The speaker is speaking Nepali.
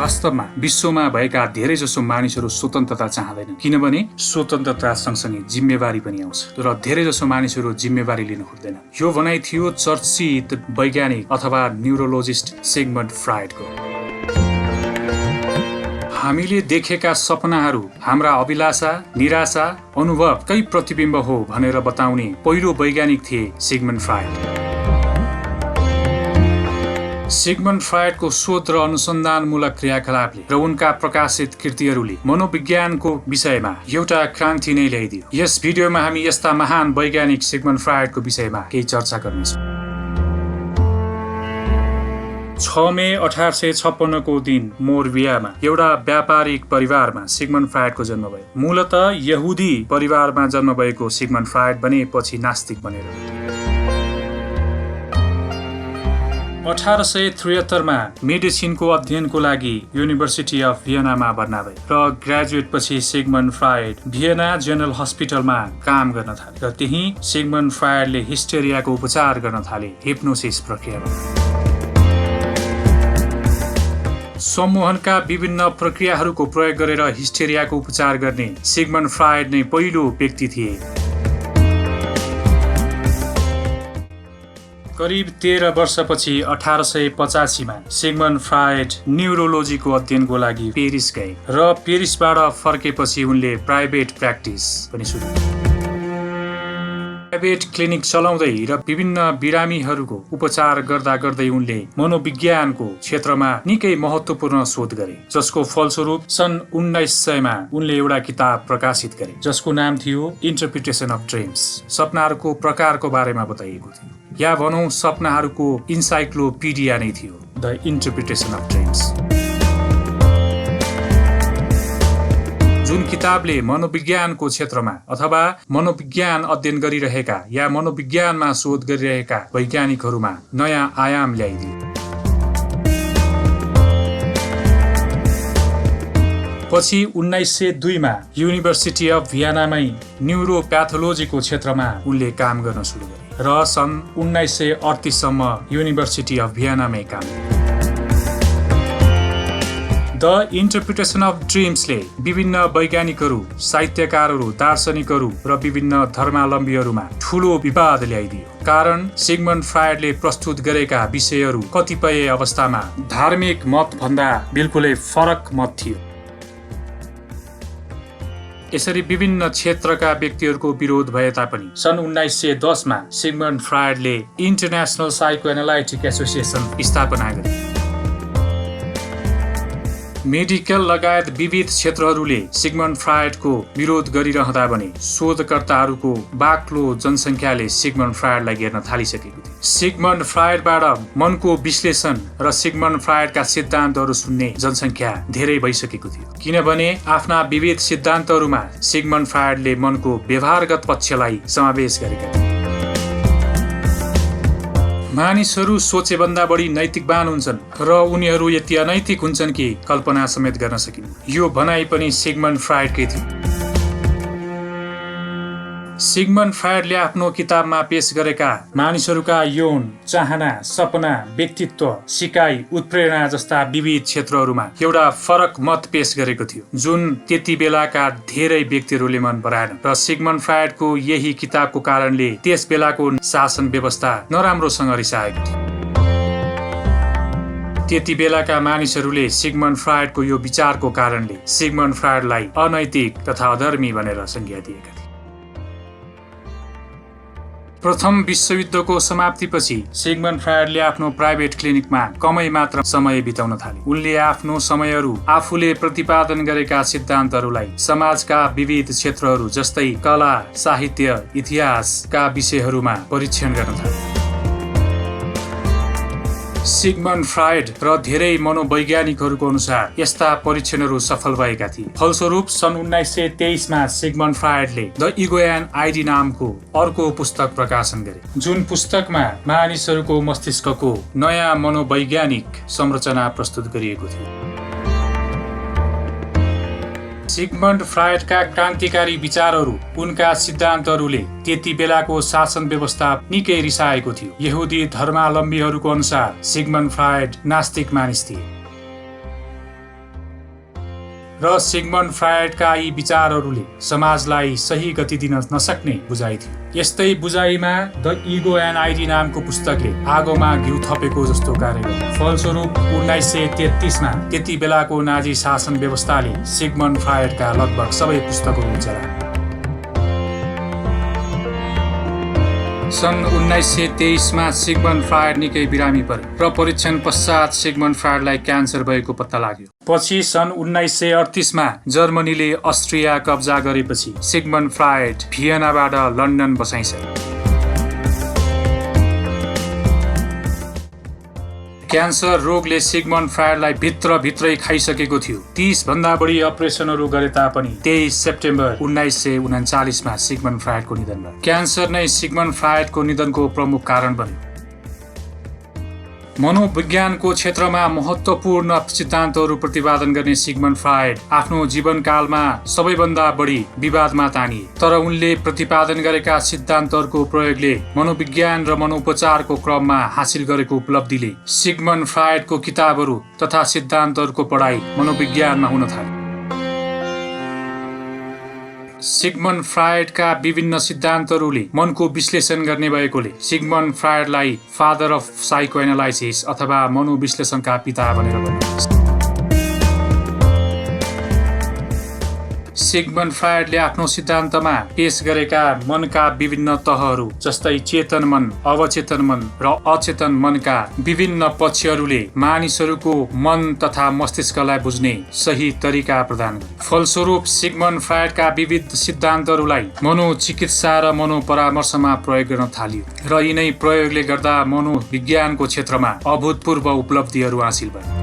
वास्तवमा विश्वमा भएका धेरैजसो मानिसहरू स्वतन्त्रता चाहँदैन, किनभने स्वतन्त्रता सँगसँगै जिम्मेवारी पनि आउँछ र धेरैजसो मानिसहरू जिम्मेवारी लिन खोज्दैन। यो भनाइ थियो चर्चित वैज्ञानिक अथवा न्युरोलोजिस्ट सिगमन्ड फ्राइडको। हामीले देखेका सपनाहरू हाम्रा अभिलाषा, निराशा, अनुभवकै प्रतिबिम्ब हो भनेर बताउने पहिलो वैज्ञानिक थिए सिगमन्ड फ्राइड। सिगमन्ड फ्राइडको शोध र अनुसन्धानमूलक क्रियाकलापले र उनका प्रकाशित कृतिहरूले मनोविज्ञानको विषयमा एउटा क्रान्ति नै ल्याइदियो। यस भिडियोमा हामी यस्ता महान वैज्ञानिक सिगमन्ड फ्राइडको विषयमा केही चर्चा गर्नेछौँ। 6 मे 1856 को दिन मोरवियामा एउटा व्यापारिक परिवारमा सिगमन्ड फ्राइडको जन्म भयो। मूलतः यहुदी परिवारमा जन्म भएको सिगमन्ड फ्राइड भने पछि नास्तिक बनेर 1873 मा मेडिसिनको अध्ययनको लागि युनिभर्सिटी अफ भियनामा भर्ना भए र ग्रेजुएट पछि सिगमन्ड फ्राइड भियना जनरल हस्पिटलमा काम गर्न थाले र त्यही सिगमन्ड फ्राइडले हिस्टेरियाको उपचार गर्न थाले हिप्नोसिस प्रक्रियामा। सम्मोहनका विभिन्न प्रक्रियाहरूको प्रयोग गरेर हिस्टेरियाको उपचार गर्ने सिगमन्ड फ्राइड नै पहिलो व्यक्ति थिए। करिब 13 वर्षपछि 1885 मा सिगमन्ड फ्राइड न्युरोलोजीको अध्ययनको लागि पेरिस गए र पेरिसबाट फर्केपछि उनले प्राइभेट प्र्याक्टिस पनि सुरु गरे। प्राइभेट क्लिनिक चलाउँदै र विभिन्न बिरामीहरूको उपचार गर्दा गर्दै उनले मनोविज्ञानको क्षेत्रमा निकै महत्त्वपूर्ण शोध गरे, जसको फलस्वरूप सन् 1900 मा उनले एउटा किताब प्रकाशित गरे जसको नाम थियो इन्टरप्रिटेसन अफ ड्रिम्स। सपनाहरूको प्रकारको बारेमा बताइएको थियो, या भनौं सपनाहरूको इन्साइक्लोपिडिया नै थियो, द इन्टरप्रिटेसन अफ ड्रिम्स। जुन किताबले मनोविज्ञानको क्षेत्रमा अथवा मनोविज्ञान अध्ययन गरिरहेका या मनोविज्ञानमा शोध गरिरहेका वैज्ञानिकहरूमा नयाँ आयाम ल्याइदियो। पछि 1902 मा युनिभर्सिटी अफ भियनामै न्युरोप्याथोलोजीको क्षेत्रमा उनले काम गर्न सुरु गरे र सन् 1938 सम्म युनिभर्सिटी अफ भियनामै काम गरे। द इन्टरप्रिटेसन अफ ड्रिम्सले विभिन्न वैज्ञानिकहरू, साहित्यकारहरू, दार्शनिकहरू र विभिन्न धर्मावलम्बीहरूमा ठूलो विवाद ल्याइदियो, कारण सिगमन्ड फ्राइडले प्रस्तुत गरेका विषयहरू कतिपय अवस्थामा धार्मिक मत भन्दा बिल्कुलै फरक मत थियो। यसरी विभिन्न क्षेत्रका व्यक्तिहरूको विरोध भए तापनि सन् 1910 मा सिगमन्ड फ्राइडले इन्टरनेसनल साइकोएनालाइटिक एसोसिएसन स्थापना गरे। मेडिकल लगायत विविध क्षेत्रहरूले सिगमन्ड फ्राइडको विरोध गरिरहँदा भने शोधकर्ताहरूको बाक्लो जनसङ्ख्याले सिगमन्ड फ्राइडलाई घेर्न थालिसकेको थियो। सिगमन्ड फ्राइडबाट मनको विश्लेषण र सिगमन्ड फ्राइडका सिद्धान्तहरू सुन्ने जनसङ्ख्या धेरै भइसकेको थियो, किनभने आफ्ना विविध सिद्धान्तहरूमा सिगमन्ड फ्राइडले मनको व्यवहारगत पक्षलाई समावेश गरेका थिए। मानिसहरू सोचेभन्दा बढी नैतिकवान हुन्छन् र उनीहरू यति अनैतिक हुन्छन् कि कल्पना समेत गर्न सकिन्न। यो भनाइ पनि सिगमन्ड फ्राइडकै थियो। सिगमन्ड फ्राइडले आफ्नो किताबमा पेश गरेका मानिसहरूका यौन, चाहना, सपना, व्यक्तित्व, सिकाइ, उत्प्रेरणा जस्ता विविध क्षेत्रहरूमा एउटा फरक मत पेश गरेको थियो, जुन त्यति बेलाका धेरै व्यक्तिहरूले मन पराएन र सिगमन्ड फ्राइडको यही किताबको कारणले त्यस बेलाको शासन व्यवस्था नराम्रोसँग रिसाएको थियो। त्यति बेलाका मानिसहरूले सिगमन्ड फ्राइडको यो विचारको कारणले सिगमन्ड फ्राइडलाई अनैतिक तथा अधर्मी भनेर संज्ञा दिएका थिए। प्रथम विश्वयुद्धको समाप्तिपछि सिगमन्ड फ्राइडले आफ्नो प्राइभेट क्लिनिकमा कमै मात्र समय बिताउन थाले। उनले आफ्नो समयहरू आफूले प्रतिपादन गरेका सिद्धान्तहरूलाई समाजका विविध क्षेत्रहरू जस्तै कला, साहित्य, इतिहासका विषयहरूमा परीक्षण गर्न थाले। सिगमन्ड फ्राइड र धेरै मनोवैज्ञानिकहरूको अनुसार यस्ता परीक्षणहरू सफल भएका थिए। फलस्वरूप सन् 1923 मा Sigmund फ्राइडले the ego and ID नामको अर्को पुस्तक प्रकाशन गरे, जुन पुस्तकमा मानिसहरूको मस्तिष्कको नयाँ मनोवैज्ञानिक संरचना प्रस्तुत गरिएको थियो। सिगमन्ड फ्राइडका क्रान्तिकारी विचारहरू, उनका सिद्धान्तहरूले त्यति बेलाको शासन व्यवस्था निकै रिसाएको थियो। यहुदी धर्मावलम्बीहरूको अनुसार सिगमन्ड फ्राइड नास्तिक मानिस थिए। र सिगमन्ड फ्रायडका यी विचारहरूले समाजलाई सही गति दिन नसक्ने बुझाइ थियो। यस्तै बुझाइमा द इगो एन्ड आइडी नामको पुस्तकले आगोमा घिउ थपेको जस्तो कार्य गर्यो। फलस्वरूप 1933मा त्यति बेलाको नाजी शासन व्यवस्थाले सिगमन्ड फ्रायडका लगभग सबै पुस्तकहरू जलाए। सन् 1923मा सिगमन्ड फ्रायड निकै बिरामी परे र परीक्षण पश्चात सिगमन्ड फ्रायडलाई क्यान्सर भएको पत्ता लाग्यो। पछि सन् 1938मा जर्मनीले अस्ट्रिया कब्जा गरेपछि सिगमन्ड फ्रायड भियनाबाट लन्डन बसाइसके। क्यान्सर रोगले सिगमन्ड फ्रायडलाई भित्रै खाइसकेको थियो। 30 भन्दा बढी अपरेसनहरू गरे तापनि 23 सेप्टेम्बर 1939मा सिगमन्ड फ्रायडको निधन भयो। क्यान्सर नै सिगमन्ड फ्रायडको निधनको प्रमुख कारण बन्यो। मनोविज्ञानको क्षेत्रमा महत्त्वपूर्ण सिद्धान्तहरू प्रतिपादन गर्ने सिगमन्ड फ्रायड आफ्नो जीवनकालमा सबैभन्दा बढी विवादमा तानिए। तर उनले प्रतिपादन गरेका सिद्धान्तहरूको प्रयोगले मनोविज्ञान र मनोपचारको क्रममा हासिल गरेको उपलब्धिले सिगमन्ड फ्रायडको किताबहरू तथा सिद्धान्तहरूको पढाइ मनोविज्ञानमा हुन थाल्यो। सिगमन्ड फ्रायडका विभिन्न सिद्धान्तहरूले मनको विश्लेषण गर्ने भएकोले सिगमन्ड फ्रायडलाई फादर अफ साइकोएनालाइसिस अथवा मनोविश्लेषणका पिता भनेर भनिन्छ। सिगमन्ड फ्रायडले आफ्नो सिद्धान्तमा पेश गरेका मनका विभिन्न तहहरू जस्तै चेतन मन, अवचेतन मन र अचेतन मनका विभिन्न पक्षहरूले मानिसहरूको मन तथा मस्तिष्कलाई बुझ्ने सही तरिका प्रदान गरे। फलस्वरूप सिगमन्ड फ्रायडका विविध सिद्धान्तहरूलाई मनोचिकित्सा र मनोपरामर्शमा प्रयोग गर्न थालियो र यिनै प्रयोगले गर्दा मनोविज्ञानको क्षेत्रमा अभूतपूर्व उपलब्धिहरू हासिल भए।